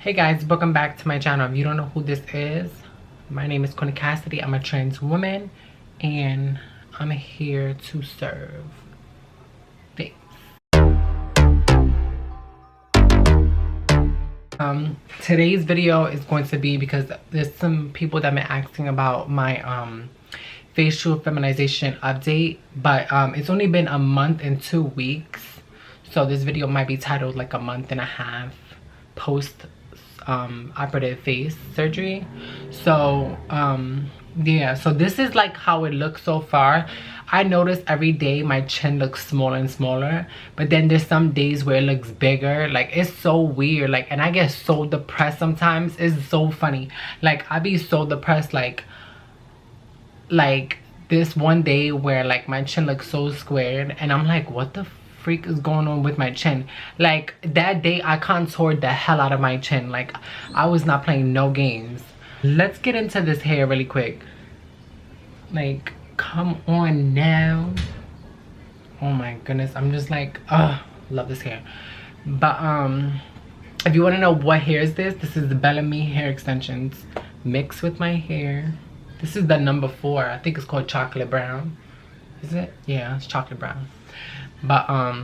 Hey guys, welcome back to my channel. If you don't know who this is, my name is Quinn Cassidy. I'm a trans woman and I'm here to serve. Thanks. Today's video is going to be because there's some people that have been asking about my facial feminization update, but it's only been a month and 2 weeks, so this video might be titled like a month and a half post operative face surgery. So yeah, so this is like how it looks so far. I notice every day my chin looks smaller and smaller, but then there's some days where it looks bigger. Like, it's so weird. Like, and I get so depressed sometimes. It's so funny. Like, I be so depressed, like this one day where like my chin looks so squared and I'm like, what the freak is going on with my chin? Like, that day I contoured the hell out of my chin. Like, I was not playing no games. Let's get into this hair really quick. Like, come on now. Oh my goodness, I'm just like, love this hair. But if you want to know what hair is this is the Bellamy hair extensions mixed with my hair. This is the number 4. I think it's called chocolate brown. Is it? Yeah, it's chocolate brown. But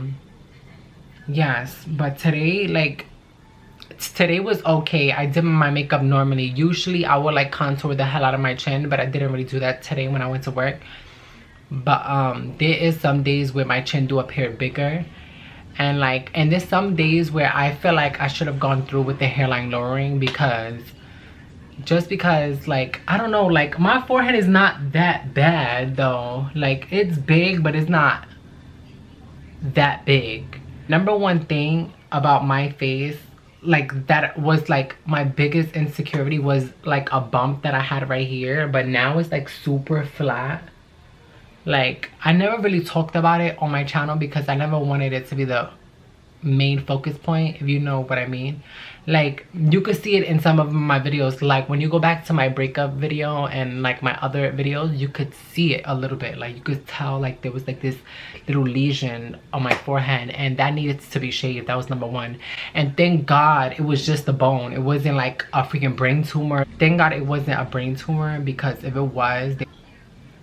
yes, but today, like, today was okay. I did my makeup normally. Usually I would like contour the hell out of my chin, but I didn't really do that today when I went to work. But there is some days where my chin do appear bigger, and like, and there's some days where I feel like I should have gone through with the hairline lowering, because like, I don't know, like, my forehead is not that bad though. Like, it's big, but it's not that big. Number one thing about my face, like, that was like my biggest insecurity, was like a bump that I had right here, but now it's like super flat. Like, I never really talked about it on my channel because I never wanted it to be the main focus point, if you know what I mean. Like, you could see it in some of my videos. Like, when you go back to my breakup video and like my other videos, you could see it a little bit. Like, you could tell like there was like this little lesion on my forehead, and that needed to be shaved. That was number 1. And thank God it was just a bone. It wasn't like a freaking brain tumor. Thank God it wasn't a brain tumor, because if it was,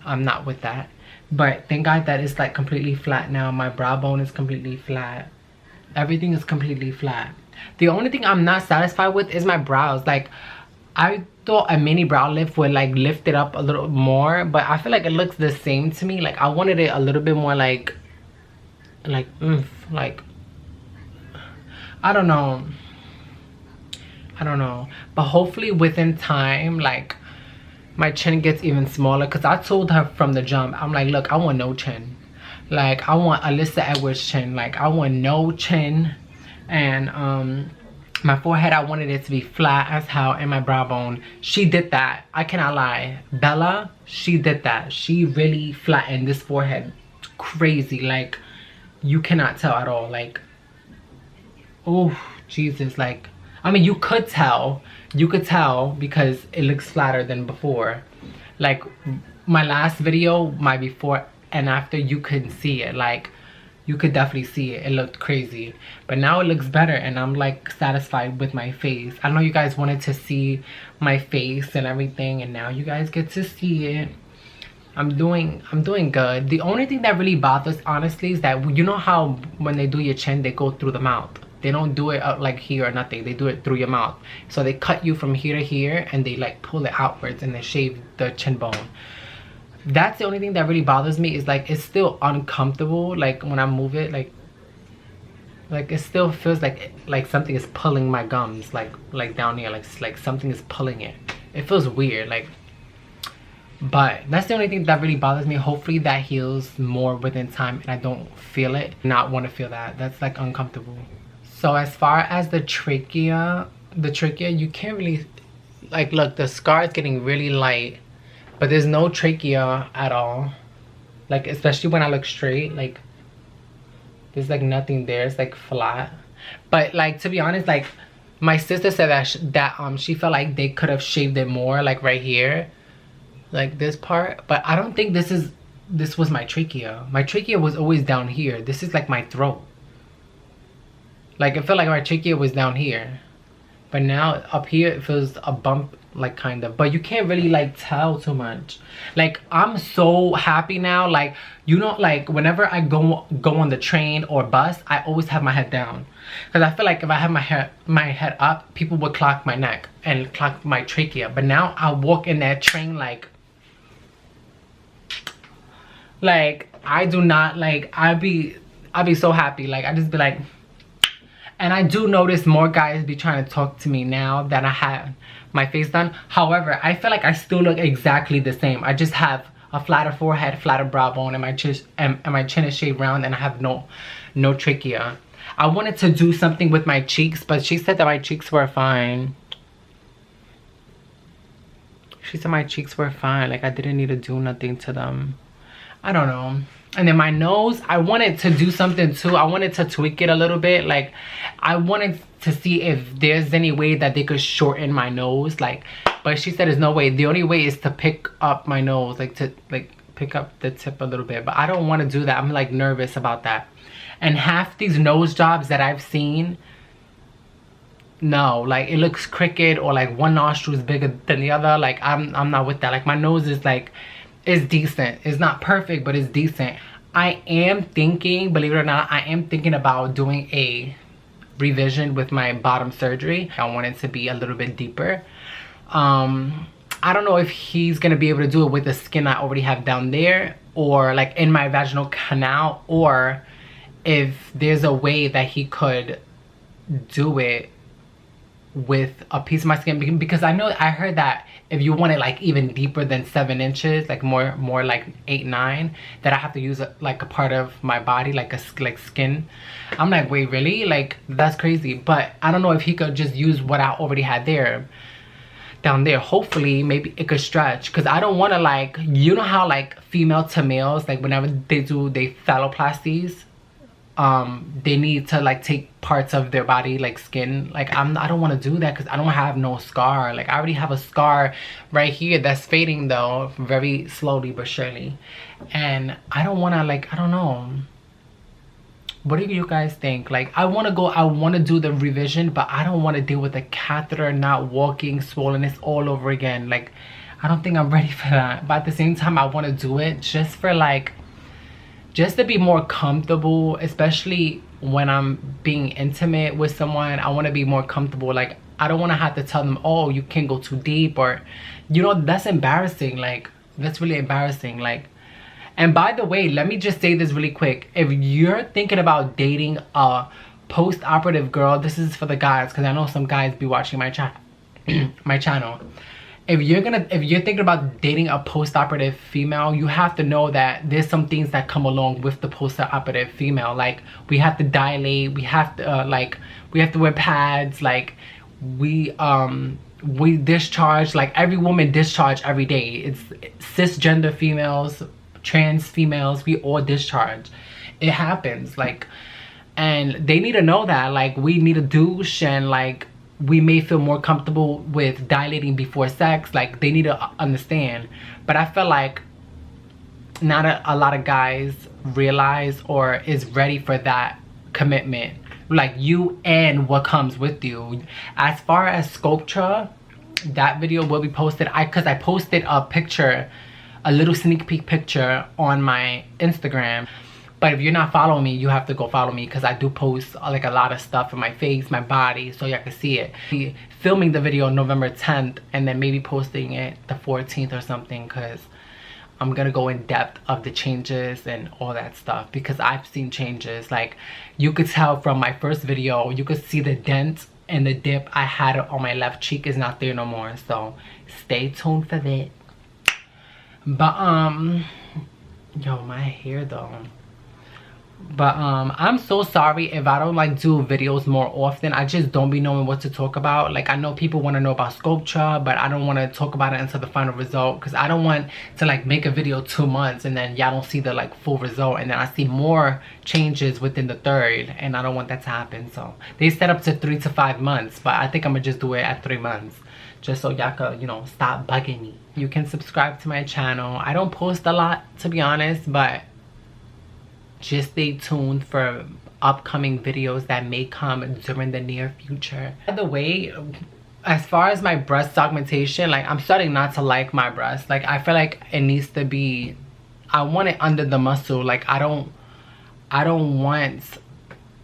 I'm not with that. But thank God that it's like completely flat now. My brow bone is completely flat. Everything is completely flat. The only thing I'm not satisfied with is my brows. Like, I thought a mini brow lift would like lift it up a little more, but I feel like it looks the same to me. Like, I wanted it a little bit more like I don't know, but hopefully within time, like, my chin gets even smaller, because I told her from the jump, I'm like, look, I want no chin. Like, I want Alyssa Edwards chin. Like, I want no chin. And my forehead, I wanted it to be flat as hell, and my brow bone, she did that. I cannot lie. Bella, she did that. She really flattened this forehead crazy. Like, you cannot tell at all. Like, oh Jesus. Like, I mean, you could tell because it looks flatter than before. Like, my last video, my before and after, you couldn't see it. Like, you could definitely see it. It looked crazy, but now it looks better, and I'm like satisfied with my face. I know you guys wanted to see my face and everything, and now you guys get to see it. I'm doing good. The only thing that really bothers, honestly, is that, you know how when they do your chin, they go through the mouth. They don't do it up like here or nothing. They do it through your mouth. So they cut you from here to here, and they like pull it outwards, and they shave the chin bone. That's the only thing that really bothers me, is like, it's still uncomfortable. Like, when I move it, like it still feels like something is pulling my gums, like down here, like something is pulling it. It feels weird. Like, but that's the only thing that really bothers me. Hopefully that heals more within time, and I don't feel it. Not want to feel that. That's like uncomfortable. So as far as the trachea, you can't really, like, look, the scar is getting really light, but there's no trachea at all. Like, especially when I look straight, like, there's like nothing there. It's like flat. But like, to be honest, like, my sister said that she felt like they could have shaved it more, like right here, like this part. But I don't think this was my trachea. My trachea was always down here. This is like my throat. Like, I felt like my trachea was down here. but now up here it feels a bump, like kind of, but you can't really like tell too much. Like I'm so happy now, like, you know, like whenever I go on the train or bus, I always have my head down, because I feel like if I have my head up, people would clock my neck and clock my trachea. But now I walk in that train like I do not, like, I'd be so happy, like I just be like. And I do notice more guys be trying to talk to me now that I have my face done. However, I feel like I still look exactly the same. I just have a flatter forehead, flatter brow bone, and my chin is shaved round, and I have no trachea. I wanted to do something with my cheeks, but she said that my cheeks were fine. She said my cheeks were fine, like I didn't need to do nothing to them. I don't know. And then my nose, I wanted to do something too. I wanted to tweak it a little bit. Like I wanted to see if there's any way that they could shorten my nose, like, but she said there's no way. The only way is to pick up my nose, like to like pick up the tip a little bit. But I don't want to do that. I'm like nervous about that. And half these nose jobs that I've seen, no, like it looks crooked, or like one nostril is bigger than the other. Like I'm not with that. Like my nose is like, it's decent. It's not perfect, but it's decent. I am thinking, believe it or not, I am thinking about doing a revision with my bottom surgery. I want it to be a little bit deeper. I don't know if he's gonna be able to do it with the skin I already have down there, or like in my vaginal canal, or if there's a way that he could do it with a piece of my skin, because I heard that if you want it like even deeper than 7 inches, like more like 8, 9, that I have to use like a part of my body, like skin. I'm like, wait, really? Like that's crazy. But I don't know if he could just use what I already had down there. Hopefully maybe it could stretch, because I don't want to, like, you know how like female to males, like whenever they do they phalloplasties, they need to like take parts of their body, like skin. Like I don't want to do that, because I don't have no scar. Like I already have a scar right here that's fading though, very slowly but surely, and I don't want to, like, I don't know. What do you guys think? Like I want to do the revision, but I don't want to deal with the catheter, not walking, swollenness all over again. Like I don't think I'm ready for that. But at the same time, I want to do it just for like, just to be more comfortable, especially when I'm being intimate with someone. I want to be more comfortable. Like I don't want to have to tell them, oh, you can't go too deep, or, you know, that's embarrassing. Like that's really embarrassing. Like, and by the way, let me just say this really quick. If you're thinking about dating a post-operative girl, this is for the guys, because I know some guys be watching my channel. If you're thinking about dating a post-operative female, you have to know that there's some things that come along with the post-operative female. Like we have to dilate, we have to we have to wear pads, like we discharge, like every woman discharge every day. It's cisgender females, trans females, we all discharge. It happens, like, and they need to know that, like, we need a douche, and like we may feel more comfortable with dilating before sex. Like they need to understand. But I feel like not a lot of guys realize or is ready for that commitment, like you and what comes with you. As far as Sculptra, that video will be posted, because I posted a picture, a little sneak peek picture on my Instagram. But if you're not following me, you have to go follow me, because I do post like a lot of stuff in my face, my body, so y'all can see it. Filming the video on November 10th and then maybe posting it the 14th or something, because I'm gonna go in depth of the changes and all that stuff, because I've seen changes. Like you could tell from my first video, you could see the dent and the dip I had on my left cheek is not there no more. So stay tuned for that. But yo, my hair though. But I'm so sorry if I don't like do videos more often. I just don't be knowing what to talk about. Like I know people want to know about Sculptra, but I don't want to talk about it until the final result, because I don't want to like make a video 2 months and then y'all don't see the like full result, and then I see more changes within the 3rd, and I don't want that to happen. So they set up to 3 to 5 months, but I think I'm gonna just do it at 3 months, just so y'all could, you know, stop bugging me. You can subscribe to my channel. I don't post a lot, to be honest, but just stay tuned for upcoming videos that may come during the near future. By the way, as far as my breast augmentation, like I'm starting not to like my breast. Like I feel like it needs to be, I want it under the muscle. Like I don't want,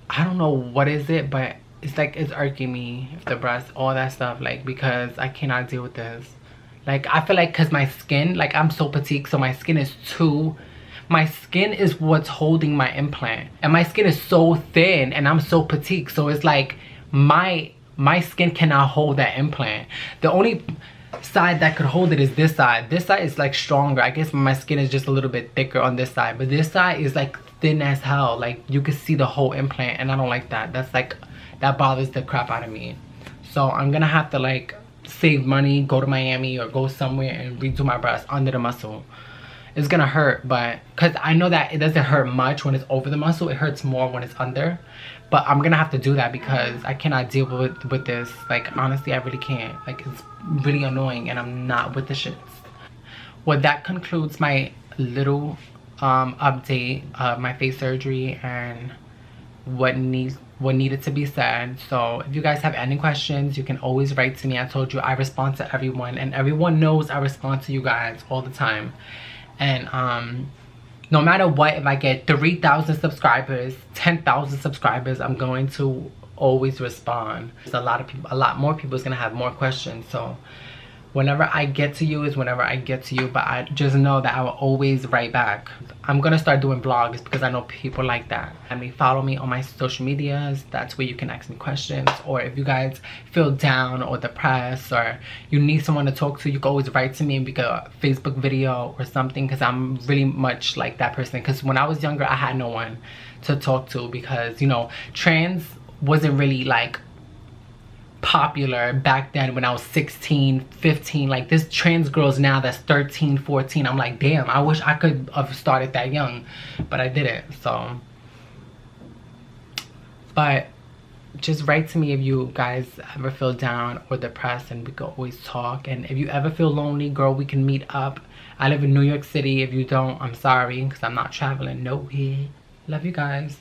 I don't know what is it, but it's like it's irking me, the breast, all that stuff, like because I cannot deal with this. Like I feel like because my skin, like I'm so petite, so my skin is too, my skin is what's holding my implant, and my skin is so thin and I'm so petite, so it's like my skin cannot hold that implant. The only side that could hold it is this side. This side is like stronger. I guess my skin is just a little bit thicker on this side, but this side is like thin as hell. Like you can see the whole implant, and I don't like that. That's like, that bothers the crap out of me. So I'm gonna have to like save money, go to Miami or go somewhere and redo my breast under the muscle. It's gonna hurt, but because I know that it doesn't hurt much when it's over the muscle, it hurts more when it's under. But I'm gonna have to do that because I cannot deal with this. Like honestly, I really can't. Like it's really annoying, and I'm not with the shits. Well, that concludes my little update of my face surgery and what needed to be said. So if you guys have any questions, you can always write to me. I told you I respond to everyone, and everyone knows I respond to you guys all the time. And no matter what, if I get 3,000 subscribers, 10,000 subscribers, I'm going to always respond. There's a lot more people is gonna have more questions. So whenever I get to you is whenever I get to you, but I just know that I will always write back. I'm gonna start doing vlogs because I know people like that. I mean, follow me on my social medias. That's where you can ask me questions. Or if you guys feel down or depressed or you need someone to talk to, you can always write to me and make a Facebook video or something, because I'm really much like that person. Because when I was younger, I had no one to talk to because, you know, trans wasn't really like popular back then when I was 16, 15. Like this trans girls now that's 13, 14, I'm like, damn, I wish I could have started that young, but I didn't. So, but just write to me if you guys ever feel down or depressed, and we can always talk. And if you ever feel lonely, girl, we can meet up. I live in New York City. If you don't, I'm sorry, because I'm not traveling nowhere. Love you guys.